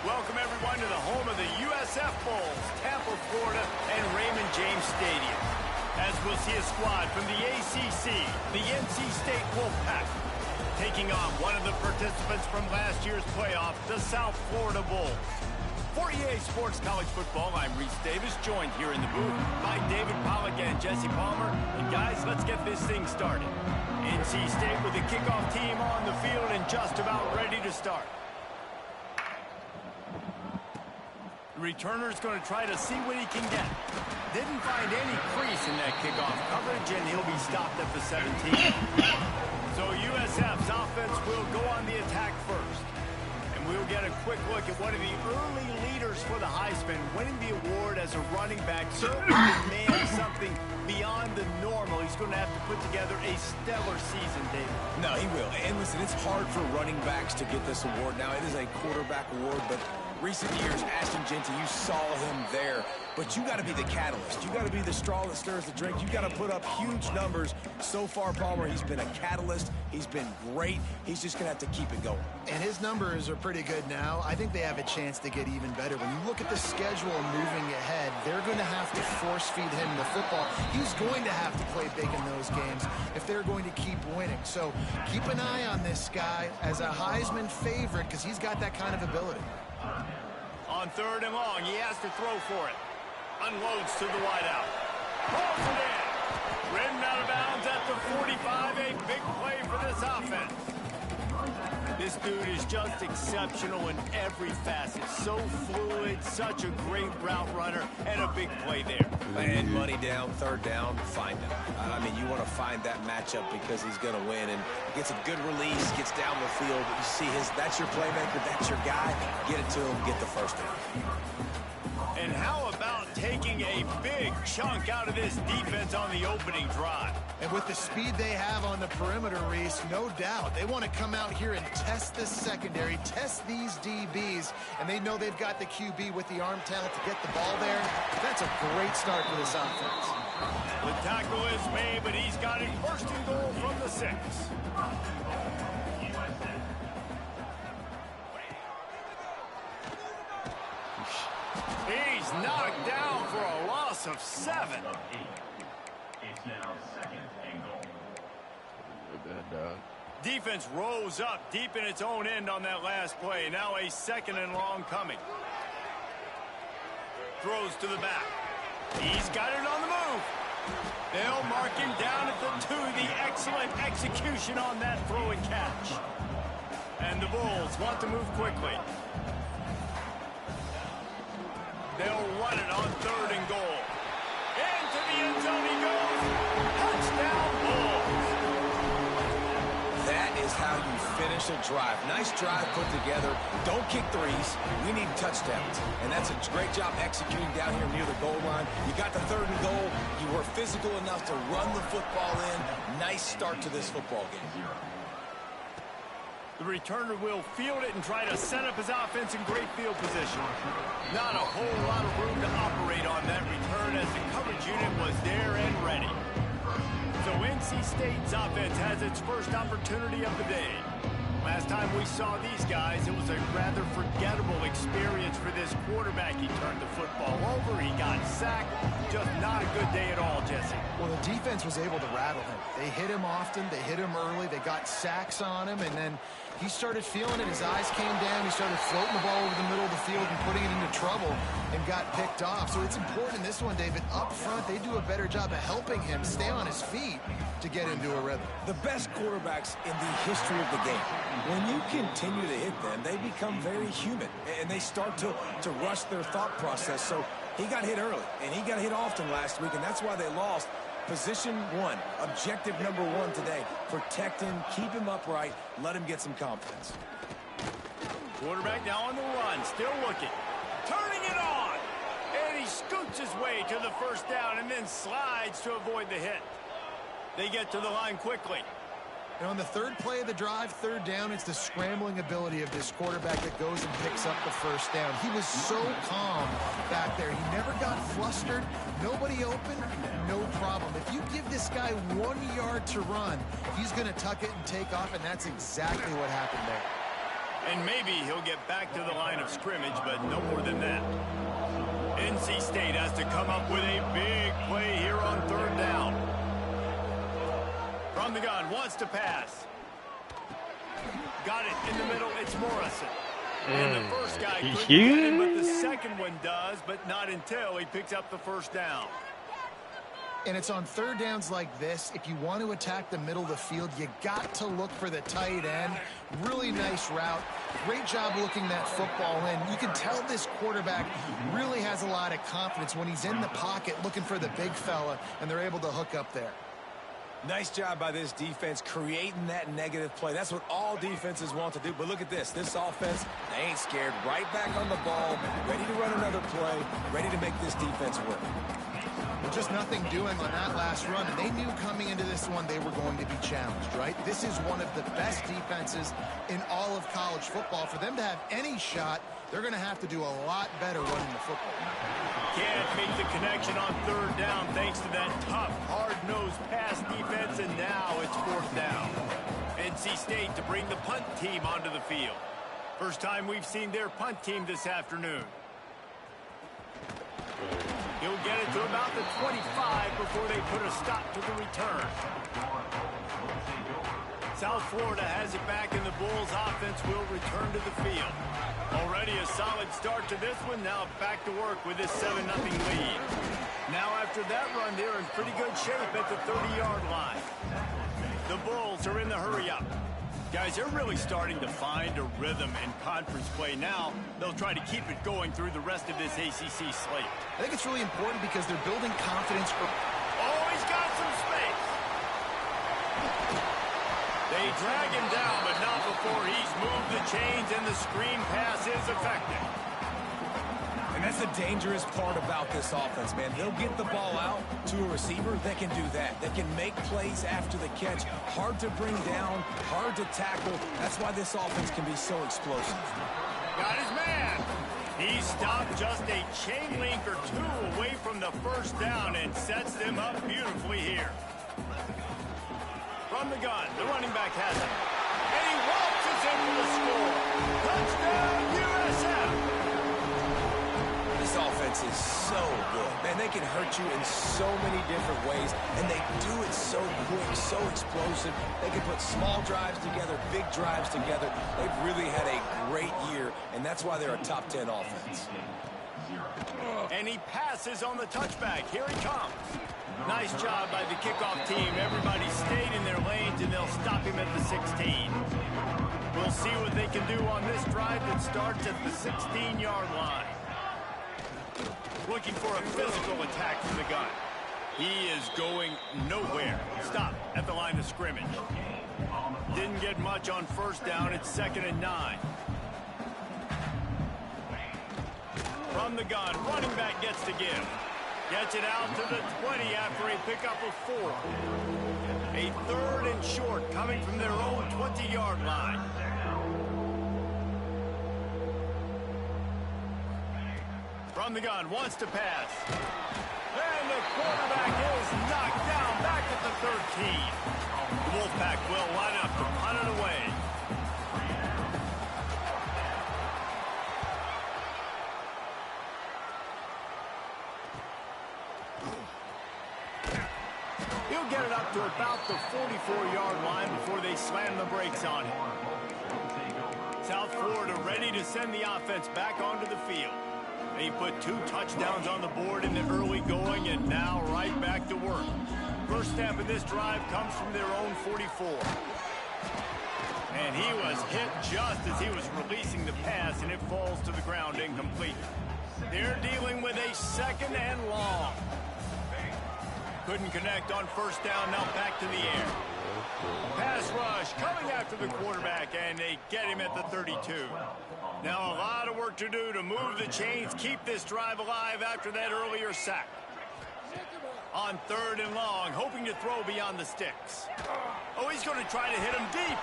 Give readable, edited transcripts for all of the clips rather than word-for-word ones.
Welcome, everyone, to the home of the USF Bowls, Tampa, Florida, and Raymond James Stadium. As we'll see a squad from the ACC, the NC State Wolfpack, taking on one of the participants from last year's playoff, the South Florida Bulls. For EA Sports College Football, I'm Reese Davis, joined here in the booth by David Pollack and Jesse Palmer. And guys, let's get this thing started. NC State with the kickoff team on the field and just about ready to start. The returner's going to try to see what he can get. Didn't find any crease in that kickoff coverage, and he'll be stopped at the 17. So USF's offense will go on the attack first. And we'll get a quick look at one of the early leaders for the Heisman, winning the award as a running back. Certainly demands something beyond the normal. He's going to have to put together a stellar season, David. No, he will. And listen, it's hard for running backs to get this award. Now, it is a quarterback award, but recent years, Ashton Jeanty, you saw him there. But you got to be the catalyst. You got to be the straw that stirs the drink. You got to put up huge numbers. So far, Palmer, he's been a catalyst. He's been great. He's just going to have to keep it going. And his numbers are pretty good now. I think they have a chance to get even better. When you look at the schedule moving ahead, they're going to have to force feed him the football. He's going to have to play big in those games if they're going to keep winning. So keep an eye on this guy as a Heisman favorite because he's got that kind of ability. On 3rd and long, he has to throw for it. Unloads to the wideout. Pulls it in. Ridden out of bounds at the 45. A big play for this offense. This dude is just exceptional in every facet. So fluid, such a great route runner, and a big play there. And money down, 3rd down, find him. I mean, you want to find that matchup because he's going to win. And gets a good release, gets down the field. You see that's your playmaker, that's your guy. Get it to him, get the 1st down. And how about taking a big chunk out of this defense on the opening drive? And with the speed they have on the perimeter, Reese, no doubt, they want to come out here and test this secondary, test these DBs, and they know they've got the QB with the arm talent to get the ball there. That's a great start for this offense. The tackle is made, but he's got it 1st and goal from the 6. He's knocked down for a loss of 7. It's now 2nd and goal. Defense rose up deep in its own end on that last play. Now a 2nd and long coming. Throws to the back. He's got it on the move. They'll mark him down at the 2. The excellent execution on that throw and catch. And the Bulls want to move quickly. They'll run it on 3rd and goal. Into the end zone he goes. Touchdown, Bulls. That is how you finish a drive. Nice drive put together. Don't kick threes. We need touchdowns. And that's a great job executing down here near the goal line. You got the 3rd and goal. You were physical enough to run the football in. Nice start to this football game. The returner will field it and try to set up his offense in great field position. Not a whole lot of room to operate on that return as the coverage unit was there and ready. So NC State's offense has its first opportunity of the day. Last time we saw these guys, it was a rather forgettable experience for this quarterback. He turned the football over, he got sacked. Just not a good day at all, Jesse. Well, the defense was able to rattle him. They hit him often, they hit him early, they got sacks on him, and then he started feeling it. His eyes came down. He started floating the ball over the middle of the field and putting it into trouble and got picked off. So it's important in this one, David. Up front, they do a better job of helping him stay on his feet to get into a rhythm. The best quarterbacks in the history of the game, when you continue to hit them, they become very human, and they start to rush their thought process. So he got hit early, and he got hit often last week, and that's why they lost. Position 1, objective number 1 today. Protect him, keep him upright, let him get some confidence. Quarterback now on the run, still looking. Turning it on! And he scoots his way to the 1st down and then slides to avoid the hit. They get to the line quickly. And on the 3rd play of the drive, 3rd down, it's the scrambling ability of this quarterback that goes and picks up the 1st down. He was so calm back there. He never got flustered. Nobody open, no problem. If you give this guy 1 yard to run, he's going to tuck it and take off, and that's exactly what happened there. And maybe he'll get back to the line of scrimmage, but no more than that. NC State has to come up with a big play here on 3rd down. From the gun, wants to pass. Got it in the middle, it's Morrison. And the first guy couldn't get it, but the second one does, but not until he picks up the 1st down. And it's on 3rd downs like this. If you want to attack the middle of the field, you got to look for the tight end. Really nice route. Great job looking that football in. You can tell this quarterback really has a lot of confidence when he's in the pocket looking for the big fella, and they're able to hook up there. Nice job by this defense creating that negative play. That's what all defenses want to do. But look at this. This offense, they ain't scared. Right back on the ball, ready to run another play, ready to make this defense work. Well, just nothing doing on that last run, and they knew coming into this one they were going to be challenged, right? This is one of the best defenses in all of college football. For them to have any shot, they're going to have to do a lot better running the football. Can't make the connection on 3rd down thanks to that tough, hard-nosed pass defense, and now it's 4th down. NC State to bring the punt team onto the field. First time we've seen their punt team this afternoon. He'll get it to about the 25 before they put a stop to the return. South Florida has it back, and the Bulls offense will return to the field. Already a solid start to this one. Now back to work with this 7-0 lead. Now after that run, they're in pretty good shape at the 30-yard line. The Bulls are in the hurry-up. Guys, they're really starting to find a rhythm in conference play now. They'll try to keep it going through the rest of this ACC slate. I think it's really important because they're building confidence. Oh, he's got some space. They drag him down, but not before he's moved the chains, and the screen pass is effective. And that's the dangerous part about this offense, man. They'll get the ball out to a receiver. They can do that. They can make plays after the catch. Hard to bring down, hard to tackle. That's why this offense can be so explosive. Got his man. He stopped just a chain link or two away from the 1st down and sets them up beautifully here. From the gun, the running back has it. And he waltzes in for the score. Touchdown, USF! This offense is so good. Man, they can hurt you in so many different ways, and they do it so quick, so explosive. They can put small drives together, big drives together. They've really had a great year, and that's why they're a top 10 offense. And he passes on the touchback. Here he comes. Nice job by the kickoff team. Everybody stayed in their lanes, and they'll stop him at the 16. We'll see what they can do on this drive that starts at the 16-yard line. Looking for a physical attack from the gun. He is going nowhere. Stop at the line of scrimmage. Didn't get much on 1st down. It's 2nd and 9. From the gun, running back gets to give. Gets it out to the 20 after a pickup of 4. A 3rd and short coming from their own 20-yard line. From the gun, wants to pass. And the quarterback is knocked down back at the 13. The Wolfpack will line up to punt it away. He'll get it up to about the 44-yard line before they slam the brakes on him. South Florida ready to send the offense back onto the field. They put 2 touchdowns on the board in the early going, and now right back to work. First step of this drive comes from their own 44. And he was hit just as he was releasing the pass, and it falls to the ground incomplete. They're dealing with a 2nd and long. Couldn't connect on 1st down, now back to the air. Pass rush coming after the quarterback, and they get him at the 32. Now a lot of work to do to move the chains, keep this drive alive after that earlier sack. On 3rd and long, hoping to throw beyond the sticks. Oh, he's going to try to hit him deep.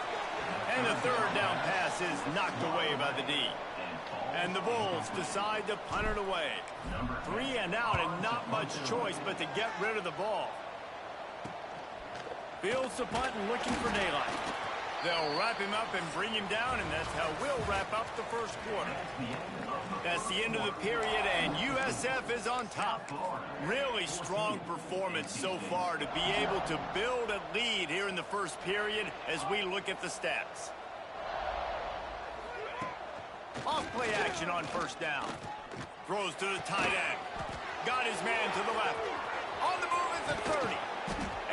And the 3rd down pass is knocked away by the D. And the Bulls decide to punt it away. 3 and out, and not much choice but to get rid of the ball. Fields the punt and looking for daylight. They'll wrap him up and bring him down, and that's how we'll wrap up the first quarter. That's the end of the period, and USF is on top. Really strong performance so far to be able to build a lead here in the first period as we look at the stats. Off-play action on first down. Throws to the tight end. Got his man to the left. On the move at the 30.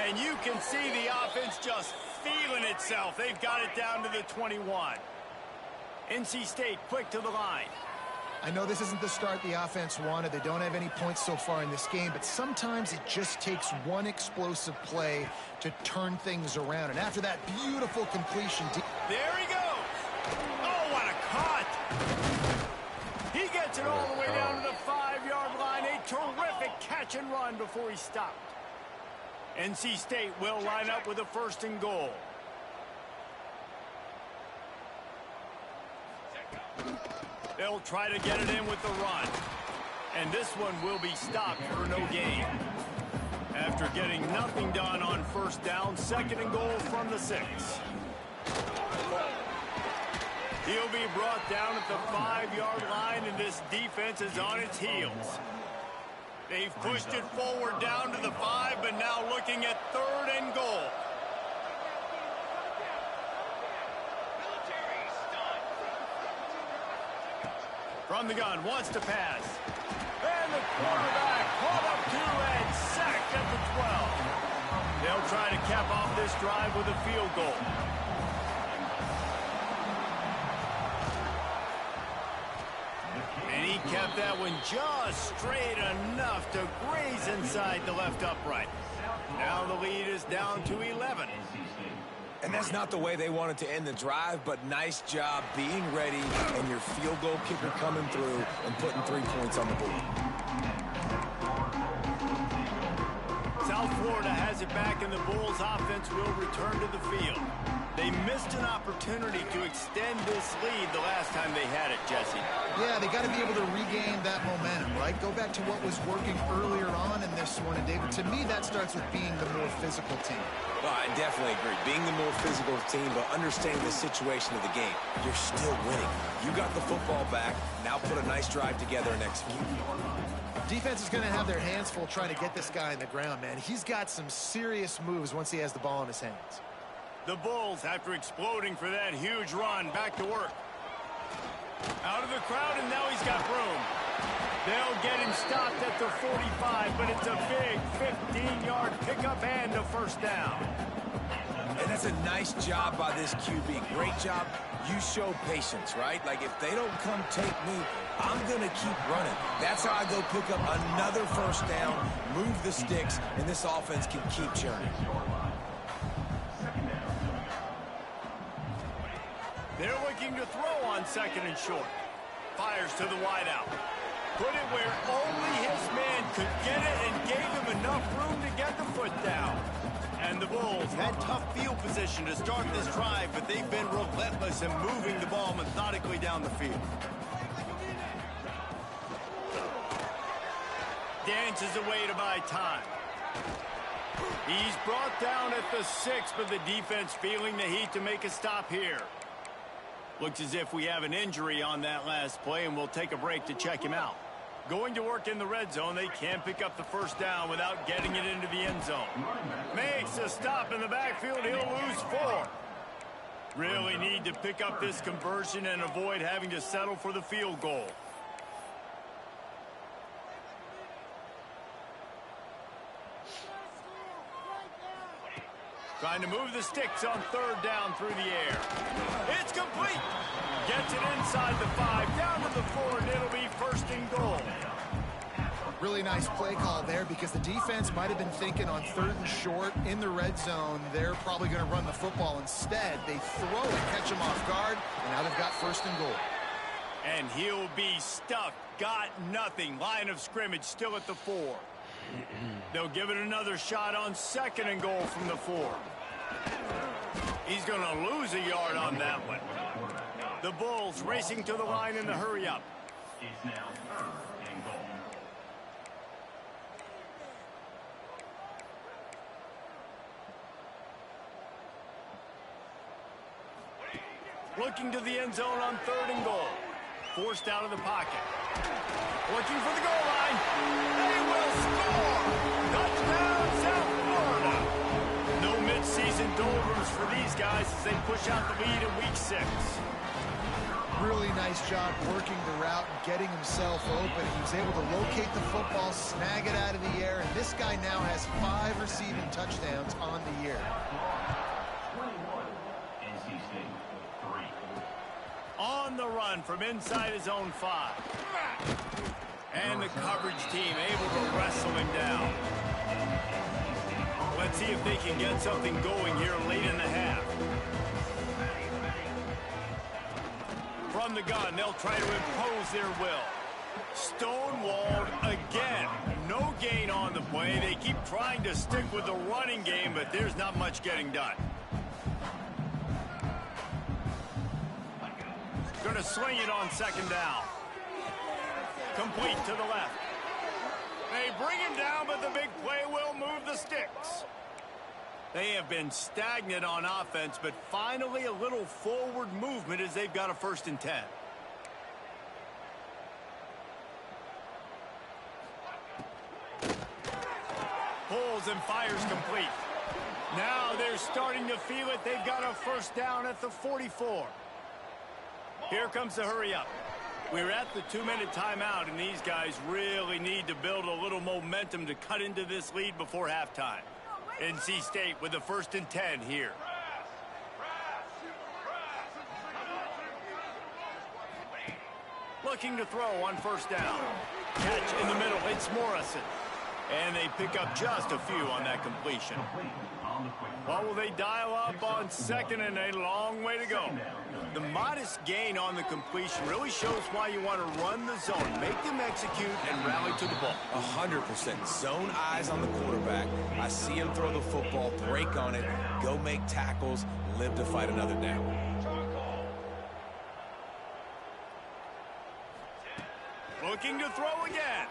And you can see the offense just feeling itself. They've got it down to the 21. NC State quick to the line. I know this isn't the start the offense wanted. They don't have any points so far in this game, but sometimes it just takes one explosive play to turn things around. And after that beautiful completion... There he goes! Oh, what a cut! He gets it all the way down to the 5-yard line. A terrific catch and run before he stopped. NC State will line up with a 1st and goal. They'll try to get it in with the run. And this one will be stopped for no gain. After getting nothing done on first down, 2nd and goal from the 6. He'll be brought down at the 5-yard line, and this defense is on its heels. They've pushed it forward down to the 5, but now looking at 3rd and goal. From the gun, wants to pass. And the quarterback caught up to and sacked at the 12. They'll try to cap off this drive with a field goal. And he kept that one just straight enough to graze inside the left upright. Now the lead is down to 11. And that's not the way they wanted to end the drive, but nice job being ready and your field goal kicker coming through and putting 3 points on the board. South Florida has it back, and the Bulls offense will return to the field. They missed an opportunity to extend this lead the last time they had it, Jesse. Yeah, they got to be able to regain that momentum, right? Go back to what was working earlier on in this one. And, David, to me, that starts with being the more physical team. Well, I definitely agree. Being the more physical team, but understanding the situation of the game. You're still winning. You got the football back. Now put a nice drive together and execute. Defense is going to have their hands full trying to get this guy on the ground, man. He's got some serious moves once he has the ball in his hands. The Bulls, after exploding for that huge run, back to work. Out of the crowd, and now he's got room. They'll get him stopped at the 45, but it's a big 15-yard pickup and a 1st down. And that's a nice job by this QB. Great job. You show patience, right? Like, if they don't come take me, I'm going to keep running. That's how I go pick up another 1st down, move the sticks, and this offense can keep churning. They're looking to throw on 2nd and short. Fires to the wideout. Put it where only his man could get it and gave him enough room to get the foot down. And the Bulls had tough field position to start this drive, but they've been relentless in moving the ball methodically down the field. Dances away to buy time. He's brought down at the 6, but the defense feeling the heat to make a stop here. Looks as if we have an injury on that last play, and we'll take a break to check him out. Going to work in the red zone, they can't pick up the 1st down without getting it into the end zone. Makes a stop in the backfield, he'll lose 4. Really need to pick up this conversion and avoid having to settle for the field goal. Trying to move the sticks on 3rd down through the air. It's complete. Gets it inside the 5, down to the 4, and it'll be 1st and goal. Really nice play call there because the defense might have been thinking on 3rd and short in the red zone. They're probably going to run the football. Instead, they throw it, catch him off guard, and now they've got 1st and goal. And he'll be stuffed. Got nothing. Line of scrimmage still at the 4. They'll give it another shot on 2nd and goal from the 4. He's going to lose a yard on that one. The Bulls racing to the line in the hurry-up. It's now 3rd and goal. Looking to the end zone on 3rd and goal. Forced out of the pocket. Looking for the goal line. They will score! Touchdown, South Florida! No midseason doldrums for these guys as they push out the lead in Week 6. Really nice job working the route and getting himself open. He was able to locate the football, snag it out of the air, and this guy now has 5 receiving touchdowns on the year. 21, NC State, 3. On the run from inside his own 5. And the coverage team able to wrestle him down. Let's see if they can get something going here late in the half. From the gun, they'll try to impose their will. Stonewalled again. No gain on the play. They keep trying to stick with the running game, but there's not much getting done. Going to sling it on 2nd down. Complete to the left. They bring him down, but the big play will move the sticks. They have been stagnant on offense, but finally a little forward movement as they've got a 1st and 10. Pulls and fires complete. Now they're starting to feel it. They've got a 1st down at the 44. Here comes the hurry up. We're at the 2-minute timeout, and these guys really need to build a little momentum to cut into this lead before halftime. NC State with the 1st and 10 here. Looking to throw on 1st down. Catch in the middle. It's Morrison. And they pick up just a few on that completion. What will they dial up on 2nd and a long way to go? The modest gain on the completion really shows why you want to run the zone, make them execute, and rally to the ball. 100%. Zone eyes on the quarterback. I see him throw the football, break on it, go make tackles, live to fight another down. Looking to throw again.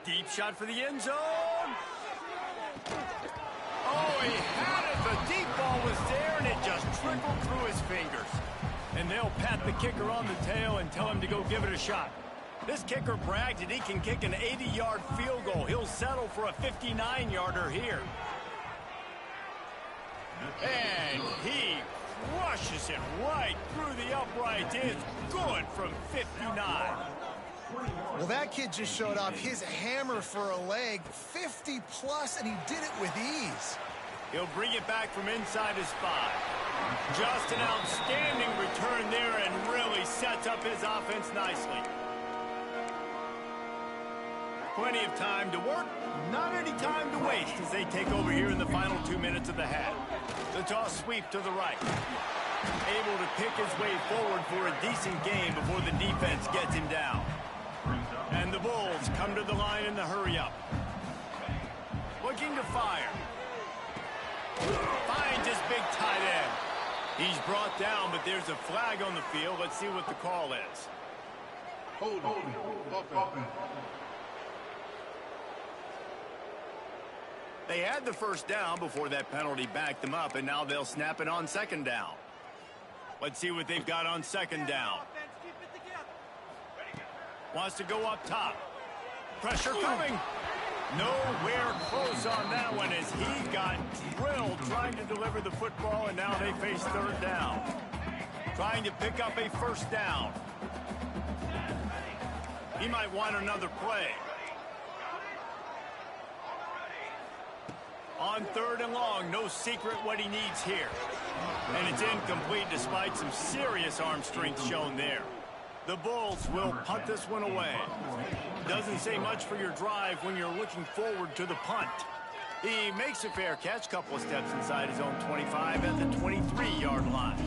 Deep shot for the end zone. Oh, he had it. The deep ball was there, and it just trickled through his fingers. And they'll pat the kicker on the tail and tell him to go give it a shot. This kicker bragged that he can kick an 80-yard field goal. He'll settle for a 59-yarder here. And he crushes it right through the uprights. It's good from 59. Well, that kid just showed off his hammer for a leg, 50-plus, and he did it with ease. He'll bring it back from inside his 5. Just an outstanding return there and really sets up his offense nicely. Plenty of time to work, not any time to waste as they take over here in the final 2 minutes of the half. The toss sweep to the right. Able to pick his way forward for a decent game before the defense gets him down. And the Bulls come to the line in the hurry-up. Looking to fire. Finds his big tight end. He's brought down, but there's a flag on the field. Let's see what the call is. Hold on. They had the 1st down before that penalty backed them up, and now they'll snap it on 2nd down. Let's see what they've got on 2nd down. Wants to go up top. Pressure coming. Nowhere close on that one as he got drilled trying to deliver the football, and now they face 3rd down. Trying to pick up a 1st down. He might want another play. On 3rd and long, no secret what he needs here. And it's incomplete despite some serious arm strength shown there. The Bulls will punt this one away. Doesn't say much for your drive when you're looking forward to the punt. He makes a fair catch, couple of steps inside his own 25 at the 23-yard line.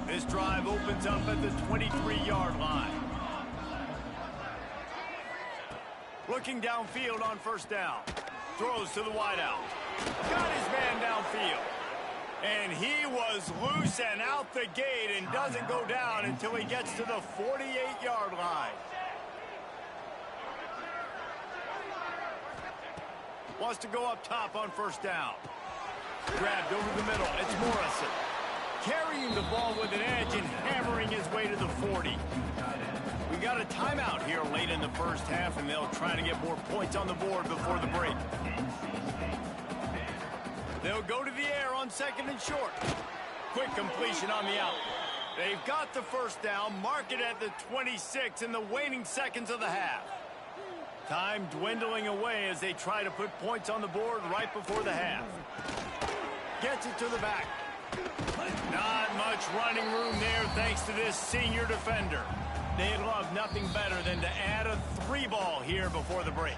This drive opens up at the 23-yard line. Looking downfield on 1st down. Throws to the wideout. Got his man downfield. And he was loose and out the gate and doesn't go down until he gets to the 48-yard line. Wants to go up top on 1st down. Grabbed over the middle. It's Morrison. carrying the ball with an edge and hammering his way to the 40. We got a timeout here late in the first half, and they'll try to get more points on the board before the break. They'll go to the air on 2nd and short. Quick completion on the out. They've got the first down, mark it at the 26 in the waning seconds of the half. Time dwindling away as they try to put points on the board right before the half. Gets it to the back. Not much running room there thanks to this senior defender. They'd love nothing better than to add a 3-ball here before the break.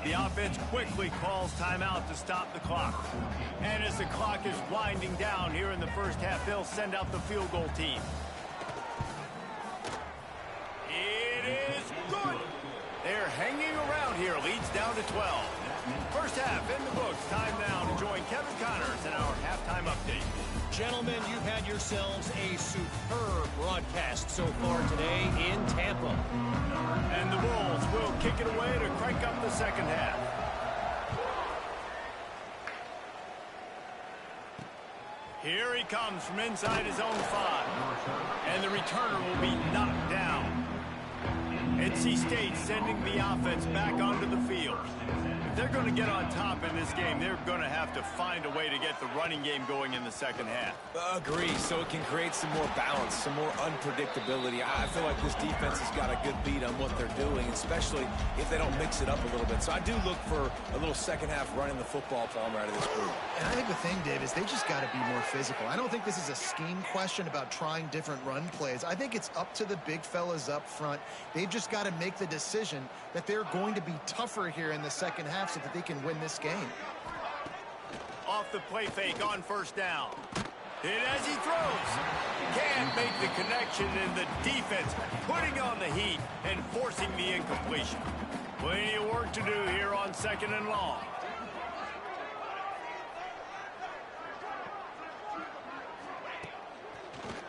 The offense quickly calls timeout to stop the clock. And as the clock is winding down here in the first half, they'll send out the field goal team. It is good. They're hanging around here. Leads down to 12. First half in the books. Time now to join Kevin Connors in our halftime update. Gentlemen, you've had yourselves a superb broadcast so far today in Tampa. And the Bulls will kick it away to crank up the second half. Here he comes from inside his own 5. And the returner will be knocked down. NC State sending the offense back onto the field. If they're going to get on top in this game, they're going to have to find a way to get the running game going in the second half. Agree, so it can create some more balance, some more unpredictability. I feel like this defense has got a good beat on what they're doing, especially if they don't mix it up a little bit. So I do look for a little second half running the football Palmer out of this group. And I think the thing, Dave, is they just got to be more physical. I don't think this is a scheme question about trying different run plays. I think it's up to the big fellas up front. They've just got to make the decision that they're going to be tougher here in the second half so that they can win this game. Off the play fake on first down. Hit as he throws. Can't make the connection, and the defense putting on the heat and forcing the incompletion. Plenty of work to do here on 2nd and long.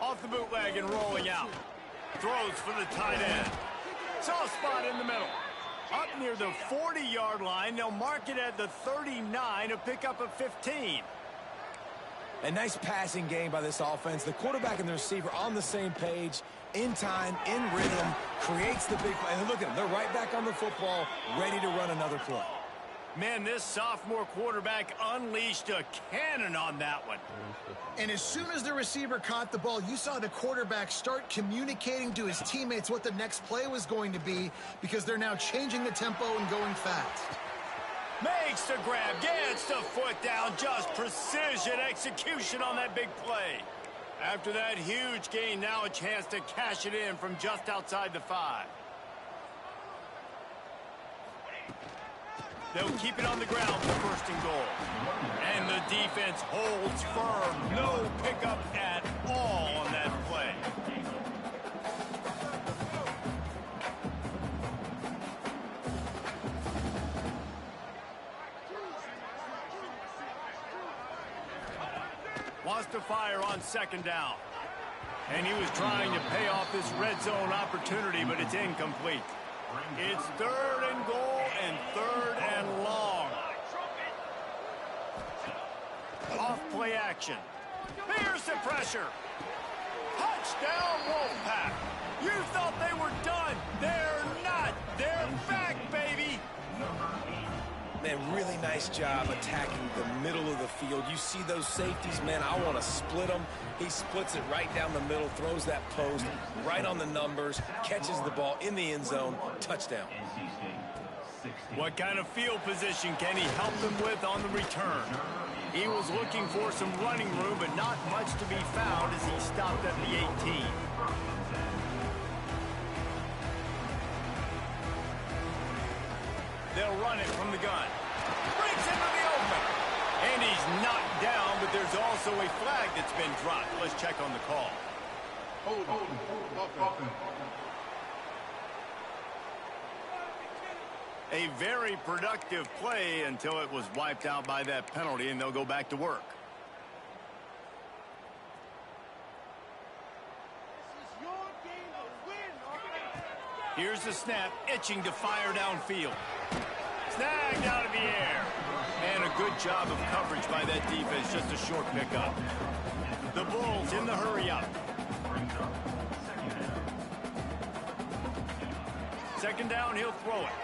Off the bootleg and rolling out. Throws for the tight end. Soft spot in the middle. Up near the 40-yard line, they'll mark it at the 39, a pickup of 15. A nice passing game by this offense. The quarterback and the receiver on the same page, in time, in rhythm, creates the big play. And look at them. They're right back on the football, ready to run another play. Man, this sophomore quarterback unleashed a cannon on that one. And as soon as the receiver caught the ball, you saw the quarterback start communicating to his teammates what the next play was going to be, because they're now changing the tempo and going fast. Makes the grab, gets the foot down, just precision execution on that big play. After that huge gain, now a chance to cash it in from just outside the 5. They'll keep it on the ground for 1st and goal. And the defense holds firm. No pickup at all on that play. Wants to fire on 2nd down. And he was trying to pay off this red zone opportunity, but it's incomplete. It's 3rd and goal and 3rd and long. Off play action. Here's the pressure. Touchdown Wolfpack. You thought they were done. They're not. They're back, baby. Man, really nice job attacking the middle of the field. You see those safeties, man, I want to split them. He splits it right down the middle, throws that post right on the numbers, catches the ball in the end zone, touchdown. What kind of field position can he help them with on the return? He was looking for some running room, but not much to be found as he stopped at the 18. They'll run it from the gun. Breaks into the open. And he's knocked down, but there's also a flag that's been dropped. Let's check on the call. Hold. A very productive play until it was wiped out by that penalty, and they'll go back to work. Here's the snap, itching to fire downfield. Snagged out of the air. And a good job of coverage by that defense, just a short pickup. The Bulls in the hurry up. Second down, he'll throw it.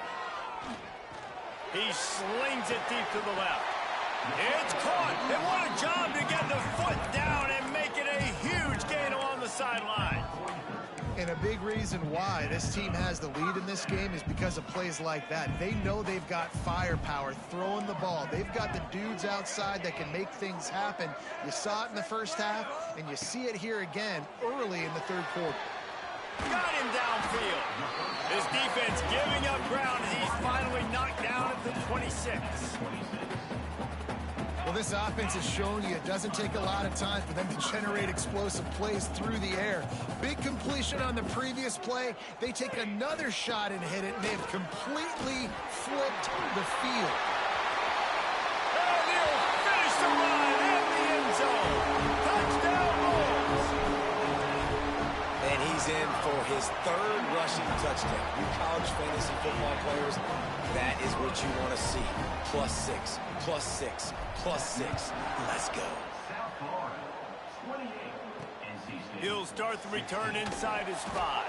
He slings it deep to the left. It's caught. And what a job to get the foot down and make it a huge gain along the sideline. And a big reason why this team has the lead in this game is because of plays like that. They know they've got firepower throwing the ball. They've got the dudes outside that can make things happen. You saw it in the first half, and you see it here again early in the third quarter. Got him downfield. His defense giving up ground as he's finally knocked down at the 26. Well, this offense has shown you it doesn't take a lot of time for them to generate explosive plays through the air. Big completion on the previous play. They take another shot and hit it, and they've completely flipped the field. And he'll finish the run in the end zone. Touchdown, Bulls. And he's in for his third rushing touchdown. You college fantasy football players, that is what you want to see. +6, +6, +6. Let's go. He'll start the return inside his 5.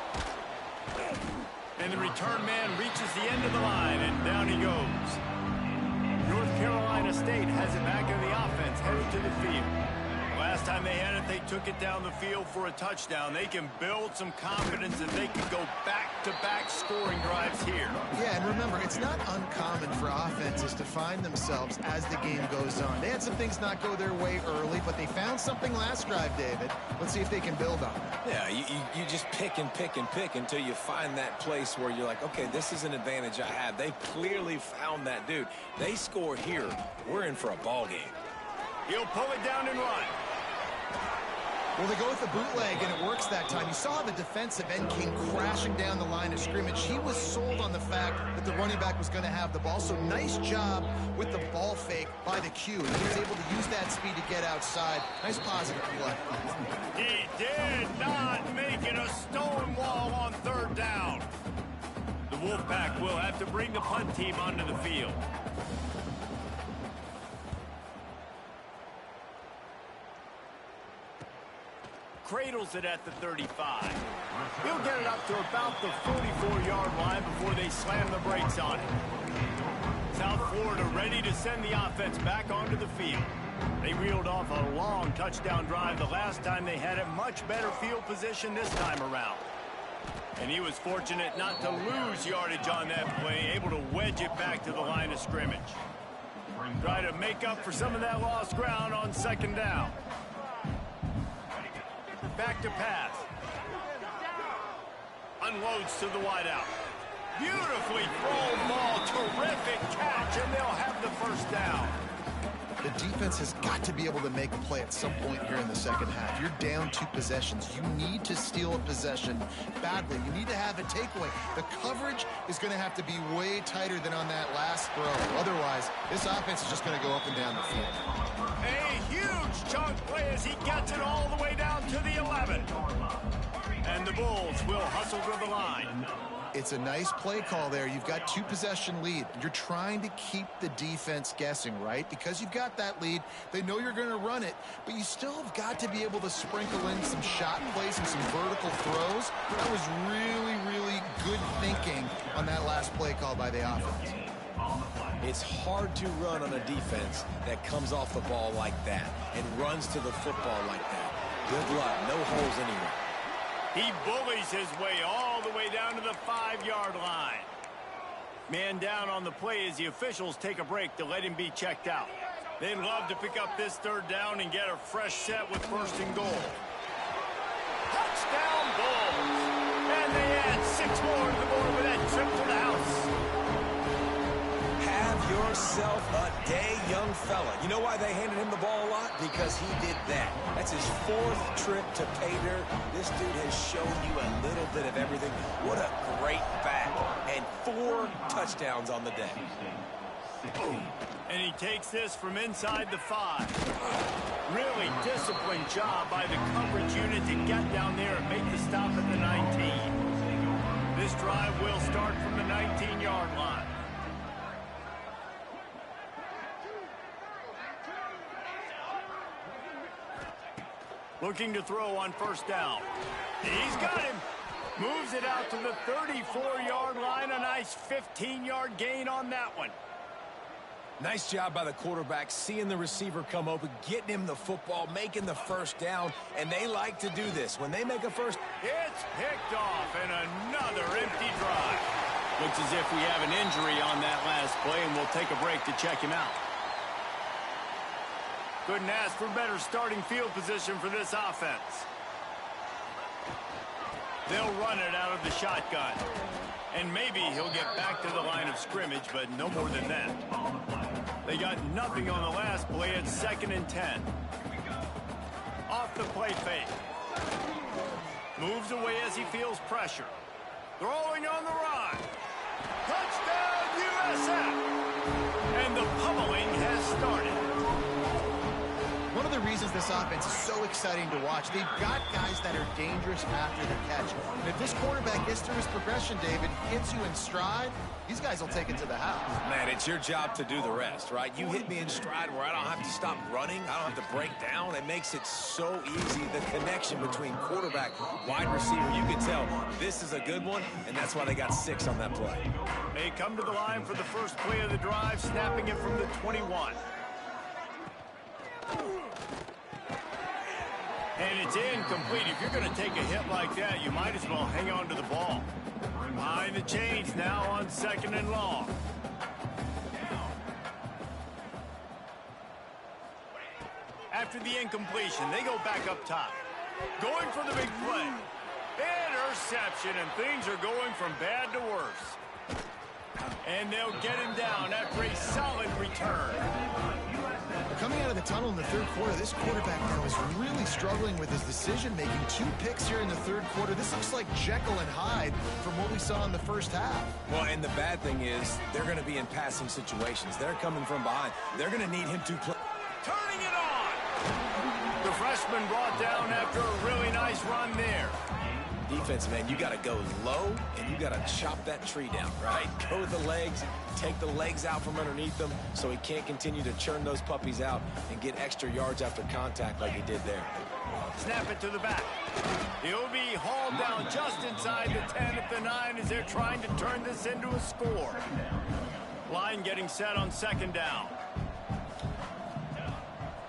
And the return man reaches the end of the line, and down he goes. North Carolina State has it back in the offense, headed to the field. Last time they had it, they took it down the field for a touchdown. They can build some confidence that they can go back-to-back scoring drives here. Yeah, and remember, it's not uncommon for offenses to find themselves as the game goes on. They had some things not go their way early, but they found something last drive, David. Let's see if they can build on it. Yeah, you just pick and pick and pick until you find that place where you're like, okay, this is an advantage I have. They clearly found that dude. They score here. We're in for a ball game. He'll pull it down and run. Well, they go with the bootleg, and it works that time. You saw the defensive end came crashing down the line of scrimmage. He was sold on the fact that the running back was going to have the ball. So nice job with the ball fake by the Q. He was able to use that speed to get outside. Nice positive play. He did not make it a stone wall on third down. The Wolfpack will have to bring the punt team onto the field. Cradles it at the 35. He'll get it up to about the 44-yard line before they slam the brakes on it. South Florida ready to send the offense back onto the field. They reeled off a long touchdown drive the last time they had it. Much better field position this time around. And he was fortunate not to lose yardage on that play, able to wedge it back to the line of scrimmage. Try to make up for some of that lost ground on second down. Back to pass. Unloads to the wideout. Beautifully thrown ball. Terrific catch, and they'll have the first down. The defense has got to be able to make a play at some point here in the second half. You're down 2 possessions. You need to steal a possession badly. You need to have a takeaway. The coverage is going to have to be way tighter than on that last throw. Otherwise, this offense is just going to go up and down the field. A huge chunk play as he gets it all the way down to the 11. And the Bulls will hustle to the line. It's a nice play call there. You've got 2 possession lead. You're trying to keep the defense guessing, right? Because you've got that lead. They know you're going to run it, but you still have got to be able to sprinkle in some shot plays and some vertical throws. That was really, really good thinking on that last play call by the offense. It's hard to run on a defense that comes off the ball like that and runs to the football like that. Good luck. No holes anywhere. He bullies his way all the way down to the 5-yard line. Man down on the play as the officials take a break to let him be checked out. They'd love to pick up this third down and get a fresh set with first and goal. Touchdown, Bulls! And they add 6 more to the board with that trip to the house. Have yourself a day, young fella. You know why they handed him the ball a lot? Because he did that. That's his 4th trip to pay dirt. This dude has shown you a little bit of everything. What a great back. And 4 touchdowns on the day. And he takes this from inside the 5. Really disciplined job by the coverage unit to get down there and make the stop at the 19. This drive will start from the 19-yard line. Looking to throw on first down. He's got him. Moves it out to the 34-yard line. A nice 15-yard gain on that one. Nice job by the quarterback, seeing the receiver come open, getting him the football, making the first down, and they like to do this. When they make a first... It's picked off, and another empty drive. Looks as if we have an injury on that last play, and we'll take a break to check him out. Couldn't ask for better starting field position for this offense. They'll run it out of the shotgun. And maybe he'll get back to the line of scrimmage, but no more than that. They got nothing on the last play. It's 2nd and 10. Off the play fake. Moves away as he feels pressure. Throwing on the run. Touchdown, USF! And the pummeling has started. One of the reasons this offense is so exciting to watch, they've got guys that are dangerous after the catch. And if this quarterback gets through his progression, David, hits you in stride, these guys will take it to the house. Man, it's your job to do the rest, right? You hit me in stride where I don't have to stop running. I don't have to break down. It makes it so easy. The connection between quarterback, wide receiver, you can tell this is a good one, and that's why they got 6 on that play. They come to the line for the first play of the drive, snapping it from the 21. And it's incomplete. If you're going to take a hit like that, you might as well hang on to the ball. Behind the chains now on 2nd and long. After the incompletion, they go back up top. Going for the big play. Interception, and things are going from bad to worse. And they'll get him down after a solid return. Coming out of the tunnel in the third quarter, this quarterback now is really struggling with his decision-making. 2 picks here in the third quarter. This looks like Jekyll and Hyde from what we saw in the first half. Well, and the bad thing is they're going to be in passing situations. They're coming from behind. They're going to need him to play. Turning it on! The freshman brought down after a really nice run there. Defense, man, you got to go low, and you got to chop that tree down, right? Go with the legs, take the legs out from underneath them so he can't continue to churn those puppies out and get extra yards after contact like he did there. Snap it to the back. He'll be hauled down just inside the 10 at the 9 as they're trying to turn this into a score. Line getting set on 2nd down.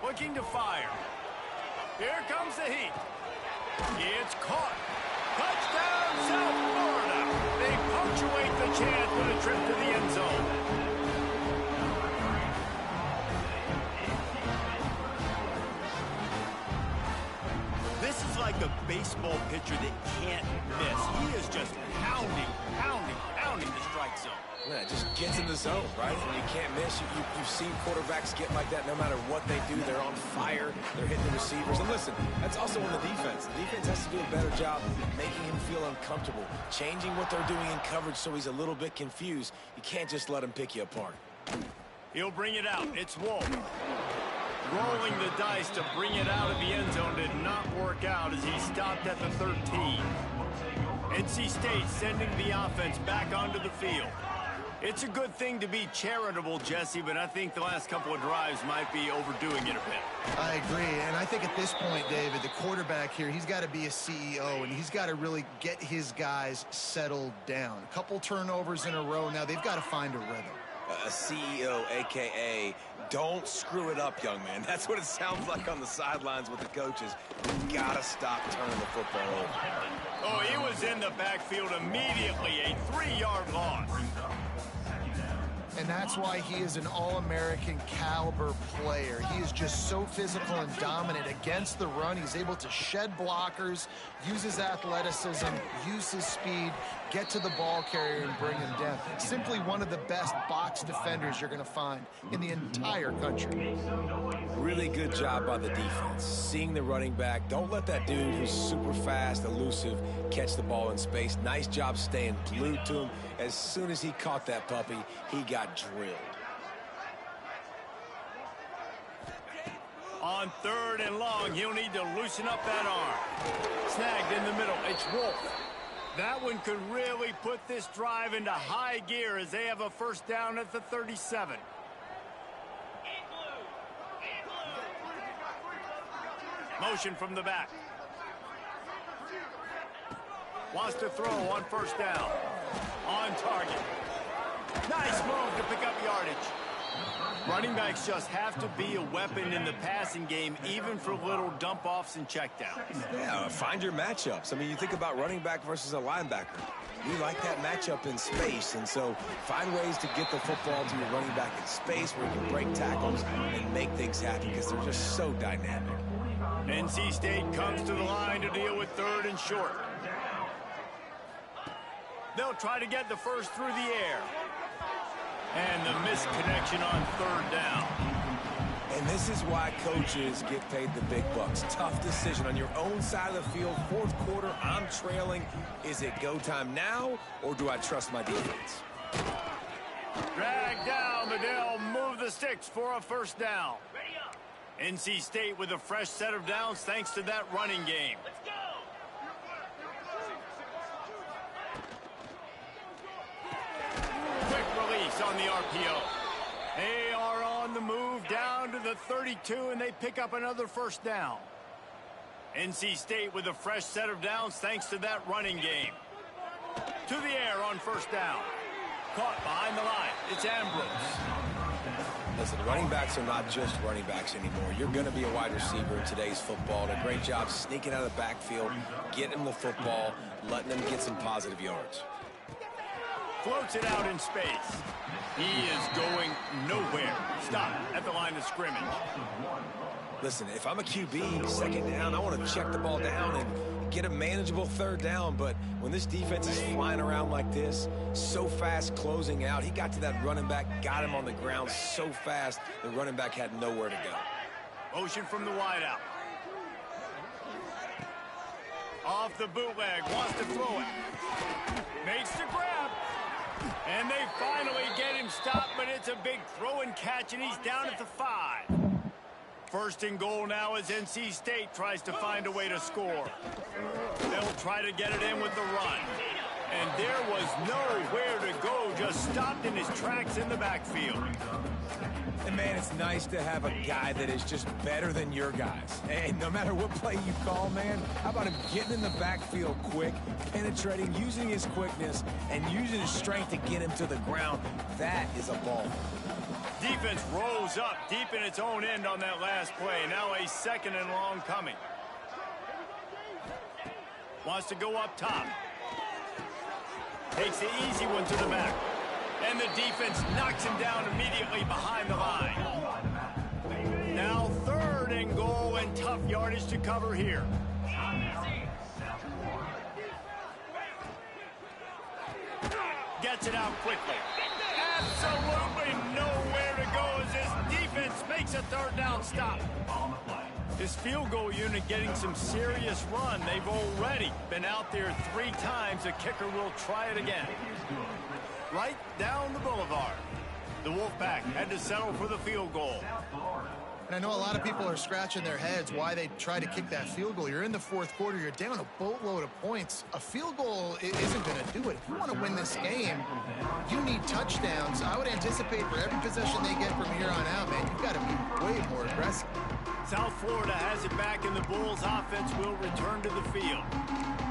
Looking to fire. Here comes the heat. It's caught. Touchdown, South Florida. They punctuate the chance with a trip to the end zone. This is like a baseball pitcher that can't miss. He is just pounding the strike zone. Yeah, it just gets in the zone, right? And you can't miss. You've seen quarterbacks get like that no matter what they do. They're on fire. They're hitting the receivers. And listen, that's also on the defense. The defense has to do a better job making him feel uncomfortable, changing what they're doing in coverage so he's a little bit confused. You can't just let him pick you apart. He'll bring it out. It's Wolf. Rolling the dice to bring it out of the end zone did not work out as he stopped at the 13. NC State sending the offense back onto the field. It's a good thing to be charitable, Jesse, but I think the last couple of drives might be overdoing it a bit. I agree, and I think at this point, David, the quarterback here, he's got to be a CEO, and he's got to really get his guys settled down. A couple turnovers in a row. Now they've got to find a rhythm. A CEO, a.k.a. don't screw it up, young man. That's what it sounds like on the sidelines with the coaches. You got to stop turning the football over. Oh, he was in the backfield immediately. A 3-yard loss. And that's why he is an All-American caliber player. He is just so physical and dominant against the run. He's able to shed blockers, use his athleticism, use his speed, get to the ball carrier and bring him down. Simply one of the best box defenders you're going to find in the entire country. Really good job by the defense. Seeing the running back. Don't let that dude who's super fast, elusive, catch the ball in space. Nice job staying glued to him. As soon as he caught that puppy, he got drilled. On 3rd and long, he'll need to loosen up that arm. Snagged in the middle. It's Wolf. That one could really put this drive into high gear as they have a first down at the 37. Motion from the back. Wants to throw on first down. On target. Nice move to pick up yardage. Running backs just have to be a weapon in the passing game, even for little dump-offs and checkdowns. Yeah, find your matchups. I mean, you think about running back versus a linebacker. We like that matchup in space, and so find ways to get the football to your running back in space where you can break tackles and make things happen because they're just so dynamic. NC State comes to the line to deal with 3rd and short. They'll try to get the first through the air. And the misconnection on 3rd down. And this is why coaches get paid the big bucks. Tough decision on your own side of the field. 4th quarter, I'm trailing. Is it go time now, or do I trust my defense? Drag down, but they'll move the sticks for a first down. NC State with a fresh set of downs thanks to that running game. Quick release on the RPO. They are on the move down to the 32, and they pick up another first down. NC State with a fresh set of downs thanks to that running game. To the air on first down. Caught behind the line. It's Ambrose. Listen, running backs are not just running backs anymore. You're going to be a wide receiver in today's football. And a great job sneaking out of the backfield, getting them the football, letting them get some positive yards. Floats it out in space. He is going nowhere. Stop at the line of scrimmage. Listen, if I'm a QB, 2nd down, I want to check the ball down and get a manageable 3rd down. But when this defense is flying around like this, so fast closing out, he got to that running back, got him on the ground so fast, the running back had nowhere to go. Motion from the wideout. Off the bootleg, wants to throw it. Makes the grab. And they finally get him stopped, but it's a big throw and catch, and he's down at the 5. 1st and goal now as NC State tries to find a way to score. They'll try to get it in with the run. And there was nowhere to go, just stopped in his tracks in the backfield. And, man, it's nice to have a guy that is just better than your guys. And no matter what play you call, man, how about him getting in the backfield quick, penetrating, using his quickness, and using his strength to get him to the ground. That is a ball. Defense rolls up deep in its own end on that last play. Now a 2nd and long coming. Wants to go up top. Takes the easy one to the back. And the defense knocks him down immediately behind the line. Now 3rd and goal, and tough yardage to cover here. Gets it out quickly. Absolutely nowhere to go as this defense makes a 3rd down stop. This field goal unit getting some serious run. They've already been out there 3 times. The kicker will try it again. Right down the boulevard. The Wolfpack had to settle for the field goal. And I know a lot of people are scratching their heads why they try to kick that field goal. You're in the 4th quarter. You're down a boatload of points. A field goal isn't going to do it. If you want to win this game, you need touchdowns. I would anticipate for every possession they get from here on out, man, you've got to be way more aggressive. South Florida has it back, and the Bulls offense will return to the field.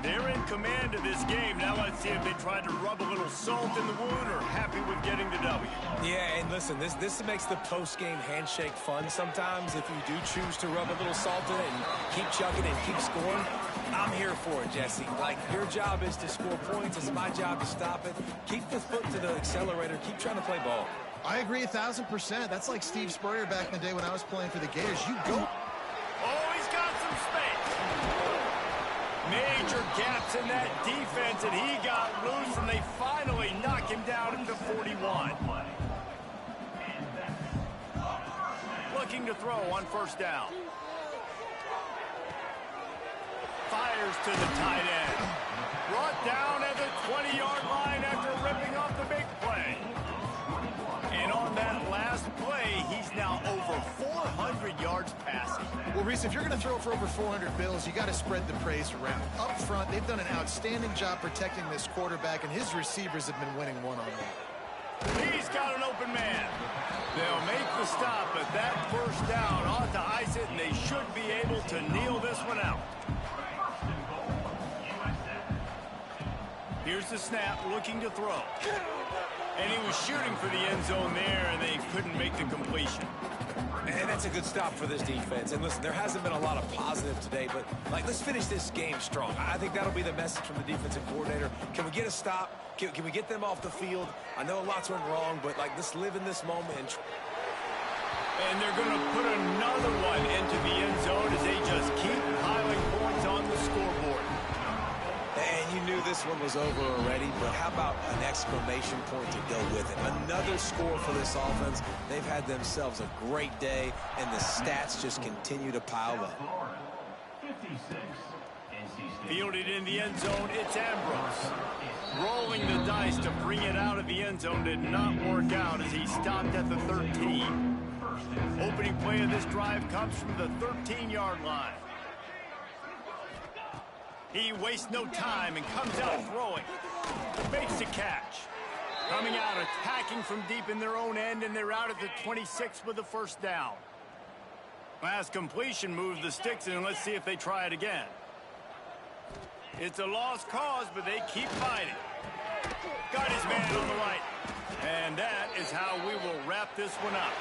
They're in command of this game. Now let's see if they try to rub a little salt in the wound or happy with getting the W. Yeah, and listen, this makes the post-game handshake fun sometimes. If you do choose to rub a little salt in it and keep chugging and keep scoring, I'm here for it, Jesse. Like, your job is to score points. It's my job to stop it. Keep the foot to the accelerator. Keep trying to play ball. I agree 1,000%. That's like Steve Spurrier back in the day when I was playing for the Gators. You go. Oh, he's got some space. Major gaps in that defense, and he got loose, and they finally knock him down at the 41. Looking to throw on first down. Fires to the tight end. Brought down at the 20-yard line after ripping off the big play. And on that last play, he's now over 400 yards passing. Well, Reese, if you're going to throw for over 400 bills, you got to spread the praise around. Up front, they've done an outstanding job protecting this quarterback, and his receivers have been winning one-on-one. He's got an open man. They'll make the stop, but that first down ought to ice it, and they should be able to kneel this one out. Here's the snap, looking to throw. And he was shooting for the end zone there, and they couldn't make the completion. And that's a good stop for this defense. And listen, there hasn't been a lot of positive today, but let's finish this game strong. I think that'll be the message from the defensive coordinator. Can we get a stop? Can we get them off the field? I know lots went wrong, but let's live in this moment. And they're going to put another one into the end zone as they just keep piling points on the scoreboard. And you knew this one was over already, but how about an exclamation point to go with it? Another score for this offense. They've had themselves a great day, and the stats just continue to pile up. 56. Fielded in the end zone, it's Ambrose. Rolling the dice to bring it out of the end zone did not work out as he stopped at the 13. Opening play of this drive comes from the 13-yard line. He wastes no time and comes out throwing. Makes the catch. Coming out, attacking from deep in their own end, and they're out at the 26 with the first down. Last completion moves the sticks, and let's see if they try it again. It's a lost cause, but they keep fighting. Got his man on the right. And that is how we will wrap this one up.